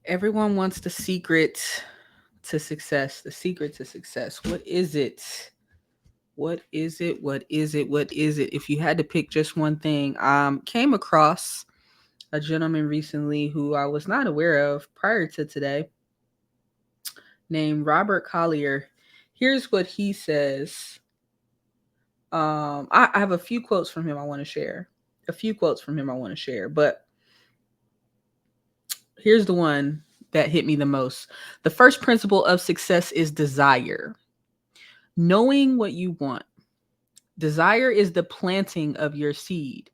Everyone wants the secret to success. The secret to success. What is it? What is it? What is it? What is it? If you had to pick just one thing, came across a gentleman recently who I was not aware of prior to today, named Robert Collier. Here's what he says. I have a few quotes from him I want to share. A few quotes from him I want to share, but here's the one that hit me the most. The first principle of success is desire. Knowing what you want. Desire is the planting of your seed.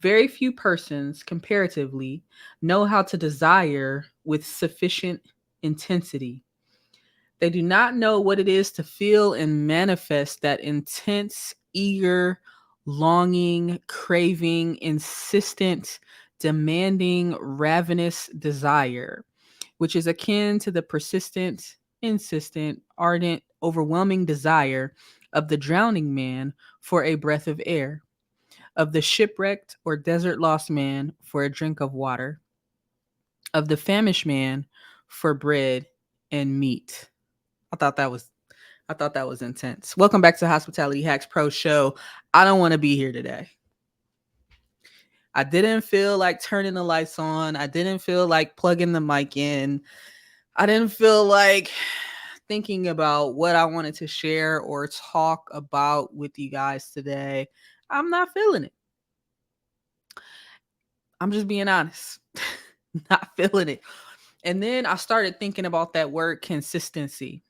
Very few persons, comparatively, know how to desire with sufficient intensity. They do not know what it is to feel and manifest that intense, eager, longing, craving, insistent, demanding, ravenous desire, which is akin to the persistent, insistent, ardent, overwhelming desire of the drowning man for a breath of air, of the shipwrecked or desert lost man for a drink of water, of the famished man for bread and meat. I thought that was I thought that was intense. Welcome back to Hospitality Hacks Pro Show. I don't want to be here today. I didn't feel like turning the lights on. I didn't feel like plugging the mic in. I didn't feel like thinking about what I wanted to share or talk about with you guys today. I'm not feeling it. I'm just being honest. Not feeling it. And then I started thinking about that word consistency.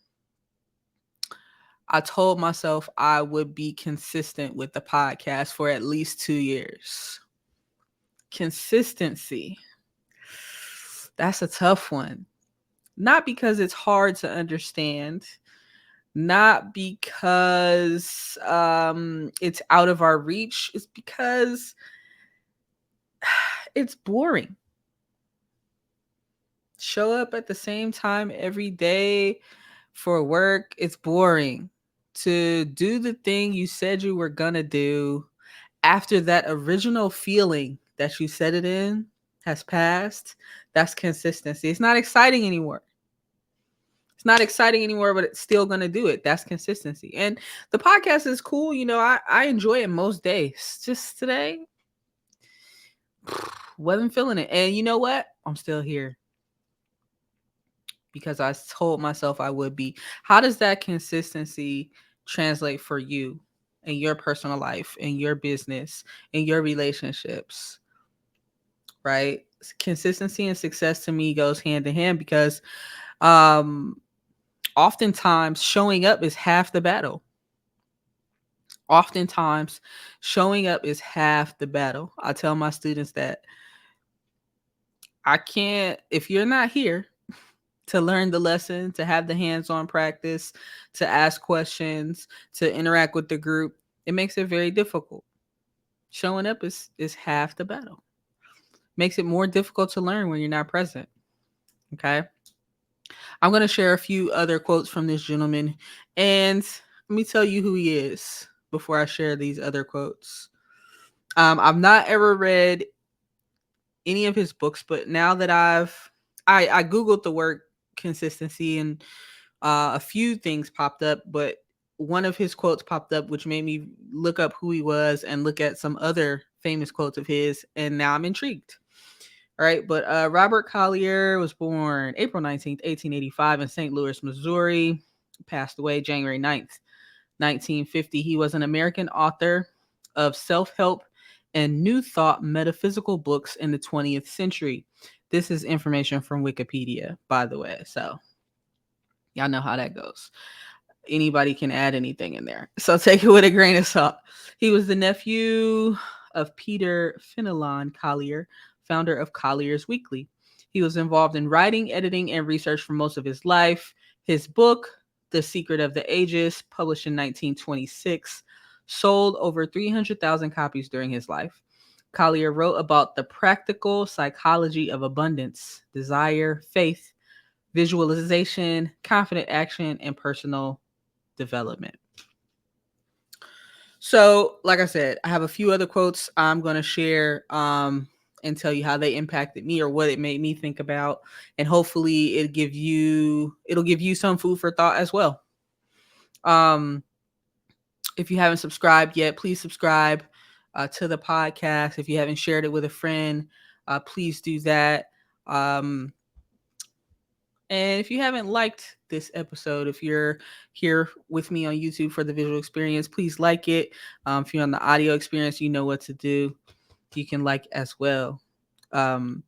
I told myself I would be consistent with the podcast for at least 2 years. Consistency. That's a tough one. Not because it's hard to understand, not because it's out of our reach. It's because it's boring. Show up at the same time every day for work. It's boring. To do the thing you said you were going to do after that original feeling that you set it in has passed, that's consistency. It's not exciting anymore. It's not exciting anymore, but it's still going to do it. That's consistency. And the podcast is cool. You know, I enjoy it most days. Just today, wasn't feeling it. And you know what? I'm still here because I told myself I would be. How does that consistency translate for you in your personal life, in your business, in your relationships? Right? Consistency and success to me goes hand in hand because um oftentimes showing up is half the battle. Oftentimes showing up is half the battle. I tell my students that I can't, if you're not here to learn the lesson, to have the hands-on practice, to ask questions, to interact with the group, it makes it very difficult. Showing up is half the battle. Makes it more difficult to learn when you're not present. Okay? I'm going to share a few other quotes from this gentleman, and let me tell you who he is before I share these other quotes. I've not ever read any of his books, but now that I googled the word consistency, and a few things popped up, but one of his quotes popped up, which made me look up who he was and look at some other famous quotes of his, and now I'm intrigued. All right, but Robert Collier was born April 19th, 1885 in St. Louis, Missouri. Passed away January 9th, 1950. He was an American author of self-help and New Thought metaphysical books in the 20th century. This is information from Wikipedia, by the way. So y'all know how that goes. Anybody can add anything in there. So take it with a grain of salt. He was the nephew of Peter Fenelon Collier, founder of Collier's Weekly. He was involved in writing, editing, and research for most of his life. His book, The Secret of the Ages, published in 1926, sold over 300,000 copies during his life. Collier wrote about the practical psychology of abundance, desire, faith, visualization, confident action, and personal development. So, like I said, I have a few other quotes I'm going to share and tell you how they impacted me or what it made me think about. And hopefully it'll give you some food for thought as well. Um, if you haven't subscribed yet, please subscribe to the podcast. If you haven't shared it with a friend, please do that. Um, and if you haven't liked this episode, if you're here with me on YouTube for the visual experience, please like it. If you're on the audio experience, you know what to do. You can like as well. Um,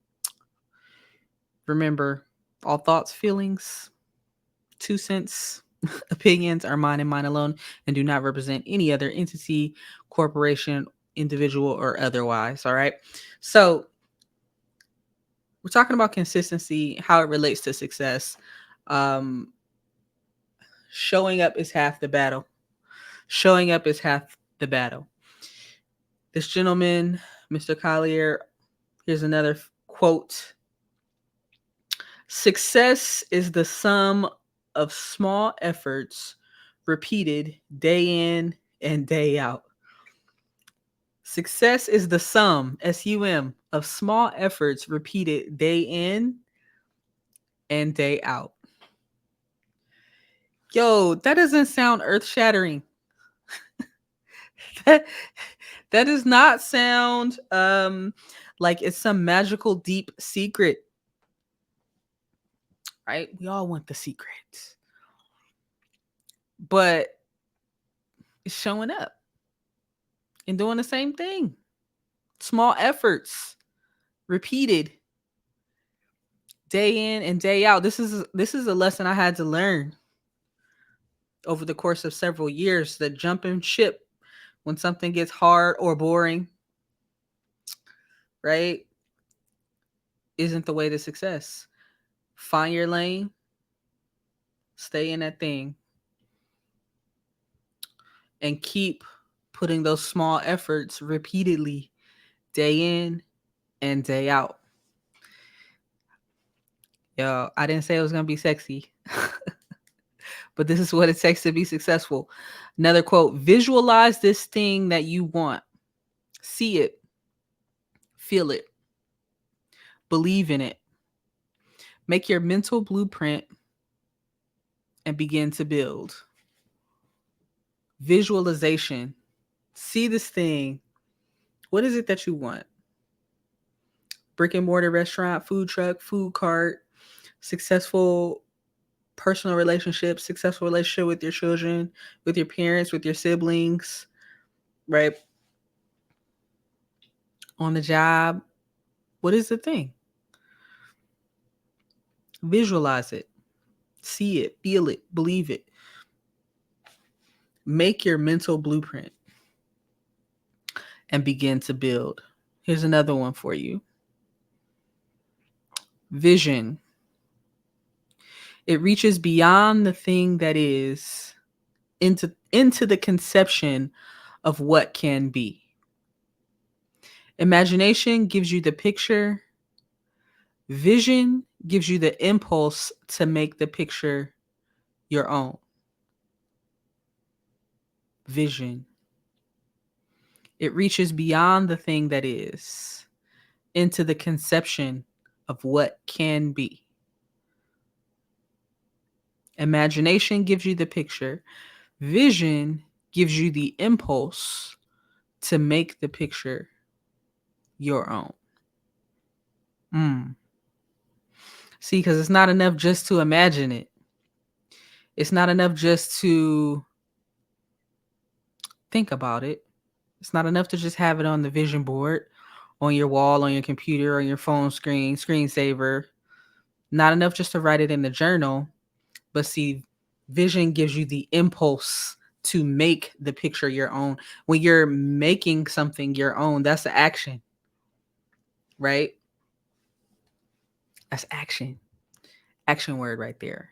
remember, all thoughts, feelings, 2 cents, opinions are mine and mine alone and do not represent any other entity, corporation, individual, or otherwise. All right. So we're talking about consistency, how it relates to success. Um, showing up is half the battle. Showing up is half the battle. This gentleman, Mr. Collier, here's another quote. Success is the sum of small efforts repeated day in and day out. Success is the sum, SUM, of small efforts repeated day in and day out. Yo, that doesn't sound earth shattering. that, that does not sound like it's some magical deep secret. Right? We all want the secret. But it's showing up and doing the same thing. Small efforts repeated day in and day out. This is a lesson I had to learn over the course of several years, that jumping ship when something gets hard or boring, right, isn't the way to success. Find your lane, stay in that thing, and keep putting those small efforts repeatedly day in and day out. Yo, I didn't say it was going to be sexy, but this is what it takes to be successful. Another quote: visualize this thing that you want. See it, feel it, believe in it. Make your mental blueprint and begin to build. Visualization. See this thing. What is it that you want? Brick and mortar restaurant, food truck, food cart, successful personal relationships, successful relationship with your children, with your parents, with your siblings, right? On the job. What is the thing? Visualize it. See it, feel it, believe it. Make your mental blueprint and begin to build. Here's another one for you. Vision. It reaches beyond the thing that is into the conception of what can be. Imagination gives you the picture. Vision gives you the impulse to make the picture your own. Vision. It reaches beyond the thing that is into the conception of what can be. Imagination gives you the picture. Vision gives you the impulse to make the picture your own. See, because it's not enough just to imagine it. It's not enough just to think about it. It's not enough to just have it on the vision board, on your wall, on your computer, on your phone screen, screensaver. Not enough just to write it in the journal. But see, vision gives you the impulse to make the picture your own. When you're making something your own, that's the action, right? That's action. Action word right there.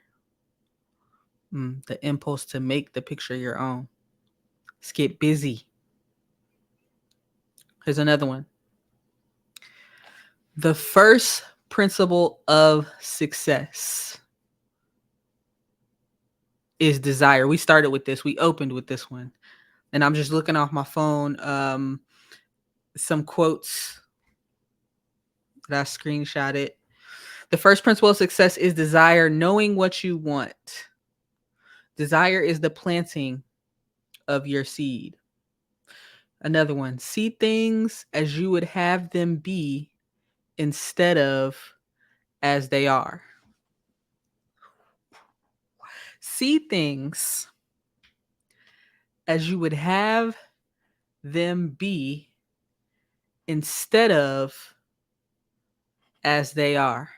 The impulse to make the picture your own. Let's get busy. Here's another one. The first principle of success is desire. We started with this. We opened with this one. And I'm just looking off my phone. Some quotes but I screenshot it. The first principle of success is desire, knowing what you want. Desire is the planting of your seed. Another one, see things as you would have them be instead of as they are. See things as you would have them be instead of as they are.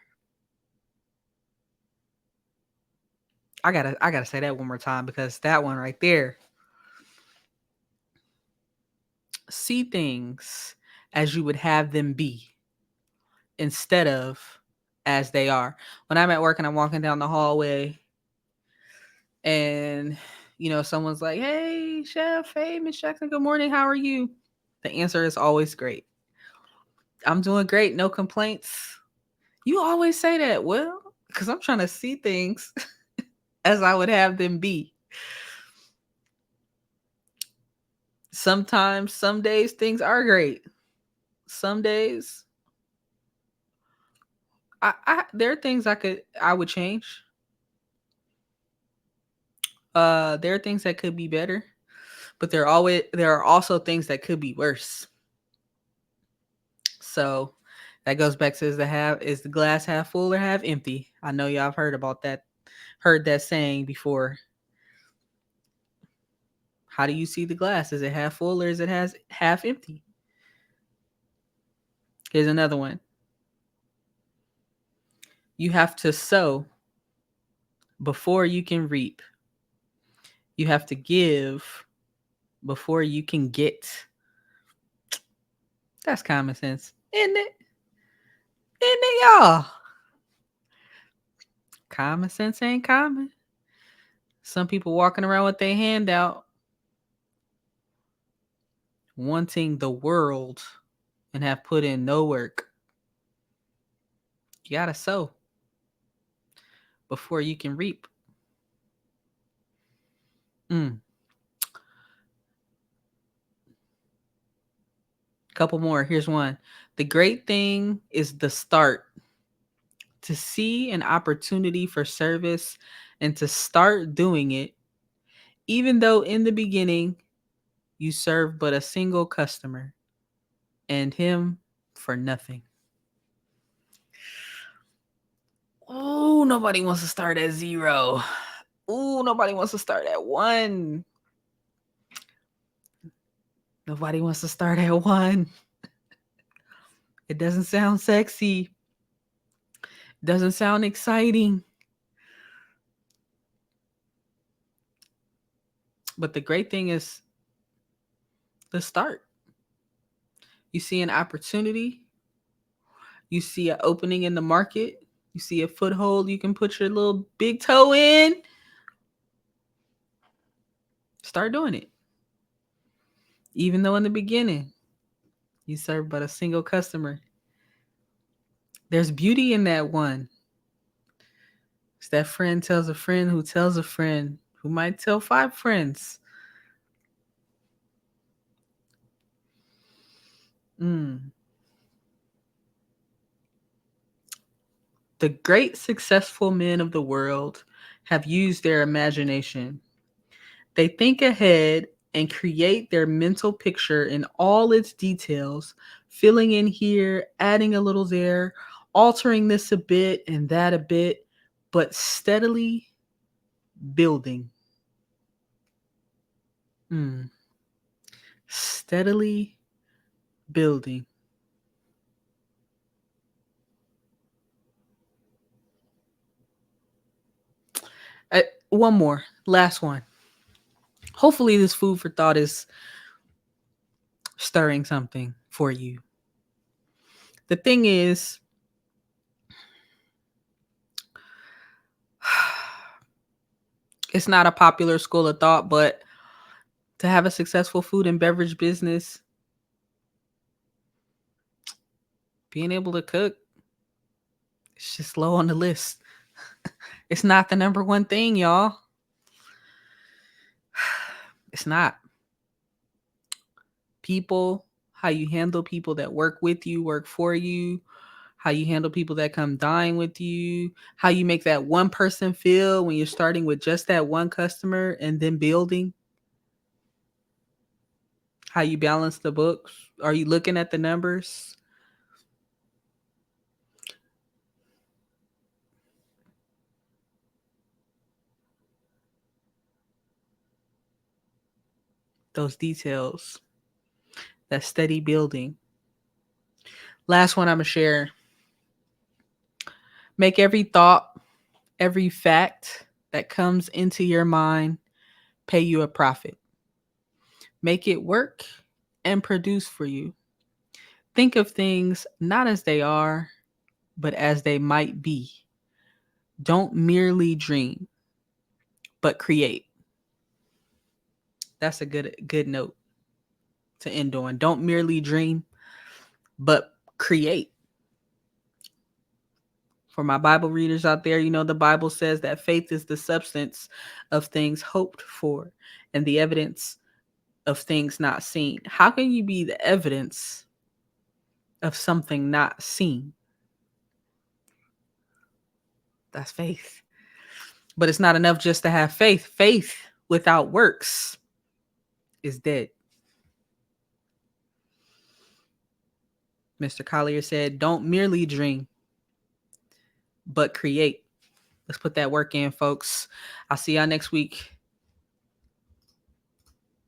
I gotta say that one more time because that one right there. See things as you would have them be instead of as they are. When I'm at work and I'm walking down the hallway and someone's like, "Hey, chef, hey, Miss Jackson, good morning. How are you?" The answer is always great. I'm doing great, no complaints. You always say that. Well, because I'm trying to see things as I would have them be. Sometimes, some days things are great. Some days, there are things I would change. There are things that could be better, but there are also things that could be worse. So that goes back to is the glass half full or half empty? I know y'all have heard that saying before. How do you see the glass? Is it half full or is it has half empty? Here's another one. You have to sow before you can reap. You have to give before you can get. That's common sense, isn't it? Isn't it, y'all? Common sense ain't common. Some people walking around with their hand out, wanting the world and have put in no work. You gotta sow before you can reap. Couple more. Here's one. The great thing is the start. To see an opportunity for service and to start doing it, even though in the beginning you serve but a single customer and him for nothing. Oh, nobody wants to start at zero. Oh, nobody wants to start at one. Nobody wants to start at one. It doesn't sound sexy. Doesn't sound exciting. But the great thing is the start. You see an opportunity. You see an opening in the market. You see a foothold you can put your little big toe in. Start doing it. Even though in the beginning you serve but a single customer. There's beauty in that one. It's that friend tells a friend who tells a friend who might tell 5 friends. The great successful men of the world have used their imagination. They think ahead and create their mental picture in all its details, filling in here, adding a little there, altering this a bit and that a bit, but steadily building. Steadily building. One more, last one. Hopefully this food for thought is stirring something for you. The thing is, it's not a popular school of thought, but to have a successful food and beverage business, being able to cook, it's just low on the list. It's not the number one thing, y'all. It's not. People, how you handle people that work with you, work for you, how you handle people that come dine with you, how you make that one person feel when you're starting with just that one customer and then building, how you balance the books. Are you looking at the numbers? Those details, that steady building. Last one I'm going to share. Make every thought, every fact that comes into your mind pay you a profit. Make it work and produce for you. Think of things not as they are, but as they might be. Don't merely dream, but create. That's a good note to end on. Don't merely dream, but create. For my Bible readers out there, you know the Bible says that faith is the substance of things hoped for and the evidence of things not seen. How can you be the evidence of something not seen? That's faith. But it's not enough just to have faith. Faith without works is dead. Mr. Collier said, don't merely dream, but create. Let's put that work in, folks. I'll see y'all next week.